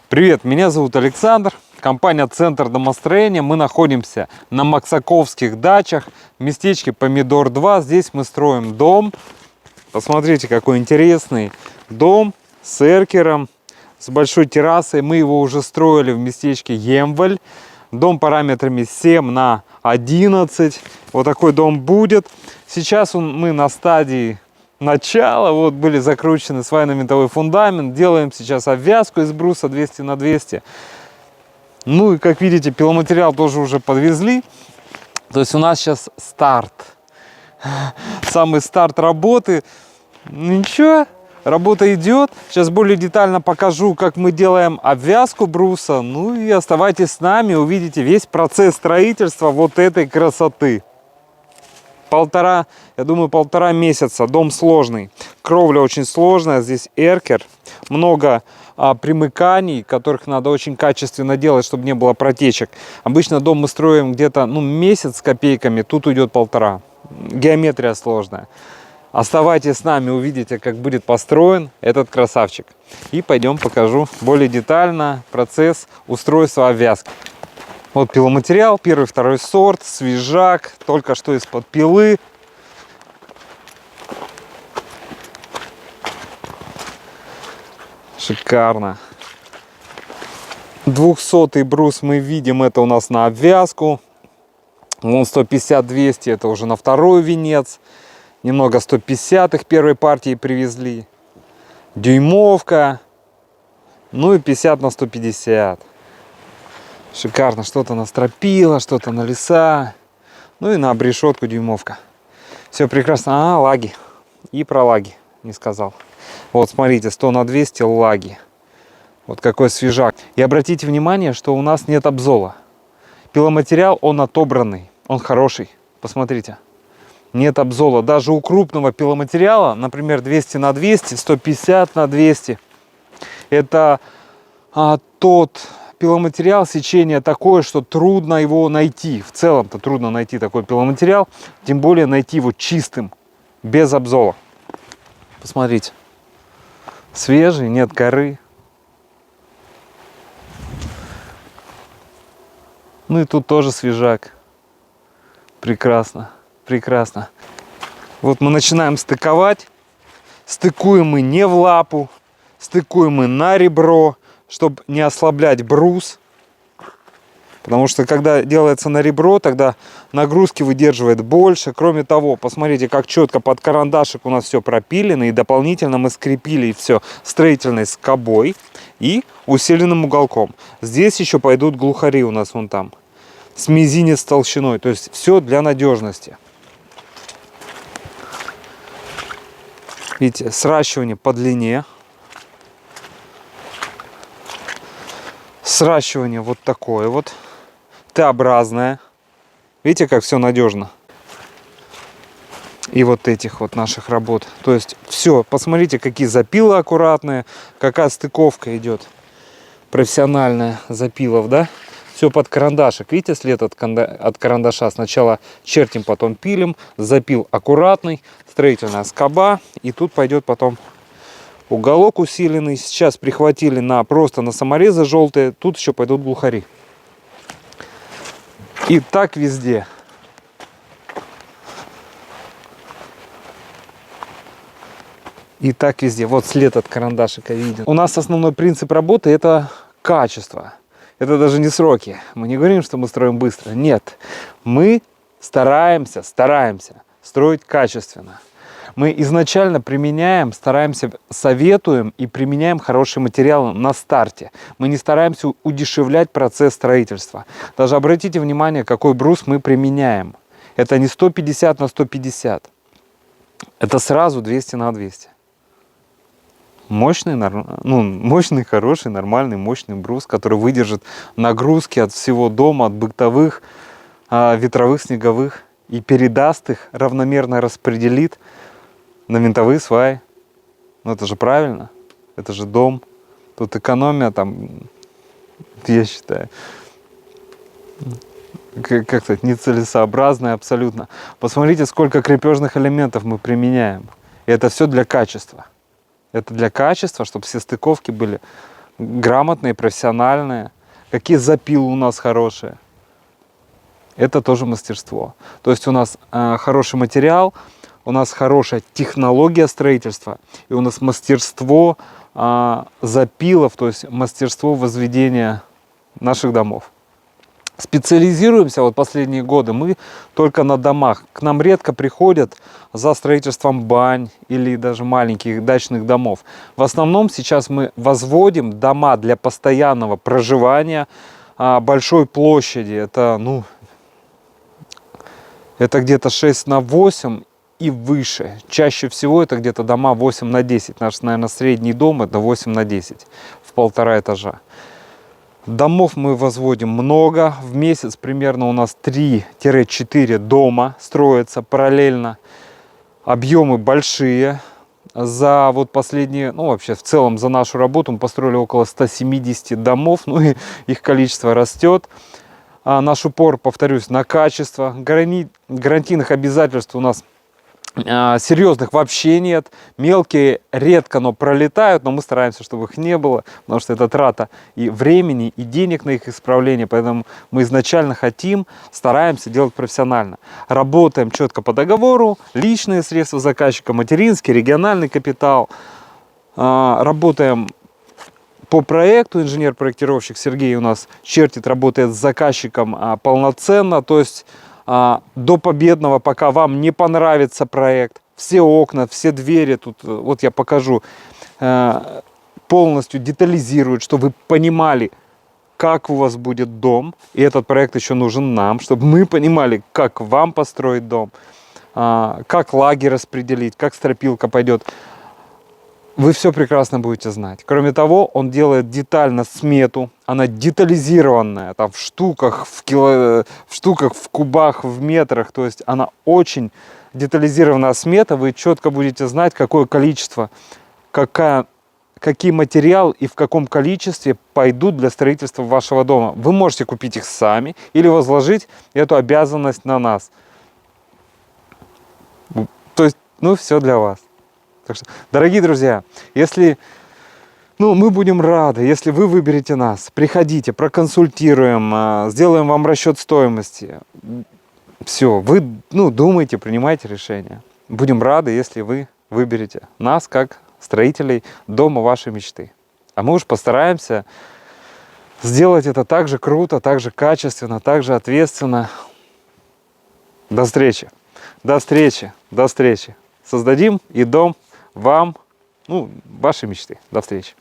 Привет, меня зовут Александр, компания «Центр домостроения». Мы находимся на Максаковских дачах, в местечке Помидор 2. Здесь мы строим дом. Посмотрите, какой интересный дом с эркером, с большой террасой. Мы его уже строили в местечке Емваль. Дом параметрами 7×11. Вот такой дом будет. Сейчас мы на стадии начала. Вот были закручены свайно-винтовой фундамент. Делаем сейчас обвязку из бруса 200 на 200. Ну и как видите, пиломатериал тоже уже подвезли. То есть у нас сейчас старт. Самый старт работы. Ничего, работа идет. Сейчас более детально покажу, как мы делаем обвязку бруса. Ну и оставайтесь с нами, увидите весь процесс строительства вот этой красоты. Я думаю, полтора месяца. Дом сложный. Кровля очень сложная. Здесь эркер. Много примыканий, которых надо очень качественно делать, чтобы не было протечек. Обычно дом мы строим где-то месяц с копейками. Тут уйдет полтора. Геометрия сложная. Оставайтесь с нами, увидите, как будет построен этот красавчик. И пойдем покажу более детально процесс устройства обвязки. Вот пиломатериал, первый, второй сорт, свежак, только что из-под пилы. Шикарно. 200-й брус мы видим, это у нас на обвязку. Вон 150-200, это уже на второй венец. Немного 150-х первой партии привезли. Дюймовка. Ну и 50 на 150. Шикарно. Что-то на стропила, что-то на леса. Ну и на обрешетку дюймовка. Все прекрасно. Лаги. И про лаги не сказал. Вот смотрите, 100 на 200 лаги. Вот какой свежак. И обратите внимание, что у нас нет обзола. Пиломатериал, он отобранный. Он хороший. Посмотрите. Нет обзола. Даже у крупного пиломатериала, например, 200 на 200, 150 на 200. Это тот пиломатериал, сечение такое, что трудно его найти. В целом-то трудно найти такой пиломатериал. Тем более найти его чистым, без обзола. Посмотрите. Свежий, нет коры. Ну и тут тоже свежак. Прекрасно. Прекрасно. Вот мы начинаем стыковать. Стыкуем мы не в лапу. Стыкуем мы на ребро, чтобы не ослаблять брус. Потому что когда делается на ребро, тогда нагрузки выдерживает больше. Кроме того, посмотрите, как четко под карандашик у нас все пропилено. И дополнительно мы скрепили все строительной скобой и усиленным уголком. Здесь еще пойдут глухари у нас вон там. С мизинец толщиной. То есть все для надежности. Видите, сращивание по длине. Сращивание вот такое вот. Т-образное. Видите, как все надежно. И вот этих вот наших работ. То есть все, посмотрите, какие запилы аккуратные. Какая стыковка идет. Профессиональная запилов, да? Все под карандашик. Видите, след от карандаша. Сначала чертим, потом пилим. Запил аккуратный. Строительная скоба. И тут пойдет потом уголок усиленный. Сейчас прихватили просто на саморезы желтые. Тут еще пойдут глухари. И так везде. И так везде. Вот след от карандашика виден. У нас основной принцип работы — это качество. Это даже не сроки. Мы не говорим, что мы строим быстро. Нет. Мы стараемся строить качественно. Мы изначально стараемся, советуем и применяем хорошие материалы на старте. Мы не стараемся удешевлять процесс строительства. Даже обратите внимание, какой брус мы применяем. Это не 150 на 150. Это сразу 200 на 200. Мощный, хороший, нормальный, мощный брус, который выдержит нагрузки от всего дома, от бытовых, ветровых, снеговых, и передаст их, равномерно распределит на винтовые сваи. Ну это же правильно, это же дом. Тут экономия там, я считаю, как сказать, нецелесообразная абсолютно. Посмотрите, сколько крепежных элементов мы применяем. И это все для качества. Это для качества, чтобы все стыковки были грамотные, профессиональные, какие запилы у нас хорошие. Это тоже мастерство. То есть у нас хороший материал, у нас хорошая технология строительства, и у нас мастерство запилов, то есть мастерство возведения наших домов. Специализируемся вот последние годы мы только на домах. К нам редко приходят за строительством бань или даже маленьких дачных домов. В основном сейчас мы возводим дома для постоянного проживания большой площади. Это, ну, это где-то 6×8 и выше. Чаще всего это где-то дома 8×10. Наш, наверное, средний дом это 8×10 в 1,5 этажа. Домов мы возводим много. В месяц примерно у нас 3-4 дома строятся параллельно. Объемы большие. За вот последние, ну вообще в целом за нашу работу мы построили около 170 домов. Ну и их количество растет. Наш упор, повторюсь, на качество. Гарантийных обязательств у нас серьезных вообще нет. Мелкие редко, но пролетают, но мы стараемся, чтобы их не было, потому что это трата и времени, и денег на их исправление, поэтому мы изначально стараемся делать профессионально. Работаем четко по договору, личные средства заказчика, материнский, региональный капитал. Работаем по проекту, инженер-проектировщик Сергей у нас чертит, работает с заказчиком полноценно, то есть до победного, пока вам не понравится проект. Все окна, все двери, тут вот я покажу, полностью детализируют, чтобы вы понимали, как у вас будет дом. И этот проект еще нужен нам, чтобы мы понимали, как вам построить дом, как лагерь распределить, как стропилка пойдет. Вы все прекрасно будете знать. Кроме того, он делает детально смету. Она детализированная, там в штуках, в штуках, в кубах, в метрах. То есть она очень детализированная смета. Вы четко будете знать, какое количество, какие материалы и в каком количестве пойдут для строительства вашего дома. Вы можете купить их сами или возложить эту обязанность на нас. То есть, ну, все для вас. Так что, дорогие друзья, если мы будем рады, если вы выберете нас, приходите, проконсультируем, сделаем вам расчет стоимости. Все, вы думайте, принимайте решение. Будем рады, если вы выберете нас как строителей дома вашей мечты. А мы уж постараемся сделать это так же круто, так же качественно, так же ответственно. До встречи, до встречи, до встречи. Создадим и дом вам, вашей мечты. До встречи.